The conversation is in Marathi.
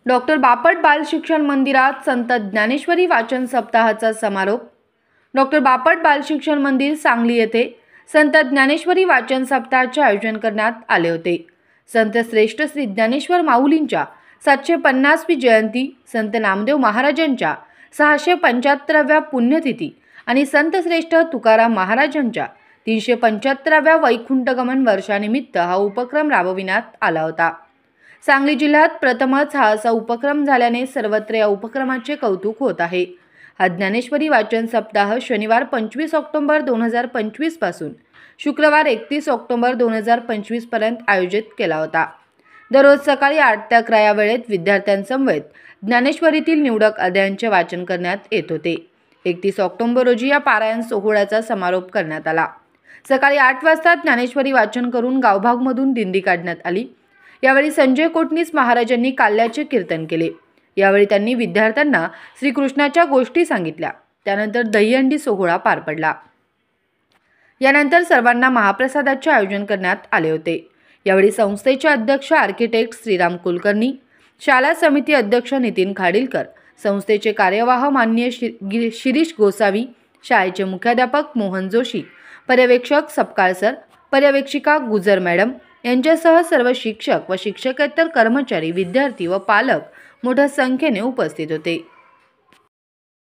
डॉक्टर बापट बाल शिक्षण मंदिरात संत ज्ञानेश्वरी वाचन सप्ताहाचा समारोप। डॉक्टर बापट बाल शिक्षण मंदिर सांगली येथे संत ज्ञानेश्वरी वाचन सप्ताहाचे आयोजन करण्यात आले होते। संत श्रेष्ठ श्री ज्ञानेश्वर माऊलींच्या 750वी जयंती, संत नामदेव महाराजांच्या 675व्या पुण्यतिथी आणि संत श्रेष्ठ तुकाराम महाराजांच्या 375व्या वैकुंठगमन वर्षानिमित्त हा उपक्रम राबविण्यात आला होता। सांगली जिल्ह्यात प्रथमच हा असा उपक्रम झाल्याने सर्वत्र या उपक्रमाचे कौतुक होत आहे। हा ज्ञानेश्वरी वाचन सप्ताह शनिवार 25 ऑक्टोबर 2025 पासून शुक्रवार 31 ऑक्टोबर 2025 पर्यंत आयोजित केला होता। दररोज सकाळी 8 ते 11 या वेळेत विद्यार्थ्यांसमवेत ज्ञानेश्वरीतील निवडक अध्यायांचे वाचन करण्यात येत होते। 31 ऑक्टोबर रोजी या पारायण सोहळ्याचा समारोप करण्यात आला। सकाळी 8 वाजता ज्ञानेश्वरी वाचन करून गावभागमधून दिंडी काढण्यात आली। यावेळी संजय कोटणीस महाराजांनी काल्याचे कीर्तन केले। यावेळी त्यांनी विद्यार्थ्यांना श्रीकृष्णाच्या गोष्टी सांगितल्या। त्यानंतर दहीहंडी सोहळा पार पडला। यानंतर सर्वांना महाप्रसादाचे आयोजन करण्यात आले होते। यावेळी संस्थेचे अध्यक्ष आर्किटेक्ट श्रीराम कुलकर्णी, शाळा समिती अध्यक्ष नितीन खाडीलकर, संस्थेचे कार्यवाह माननीय शिरीष गोसावी, शाळेचे मुख्याध्यापक मोहन जोशी, पर्यवेक्षक सपकाळ सर, पर्यवेक्षिका गुजर मॅडम यांच्यासह सर्व शिक्षक व शिक्षकेतर कर्मचारी, विद्यार्थी व पालक मोठ्या संख्येने उपस्थित होते।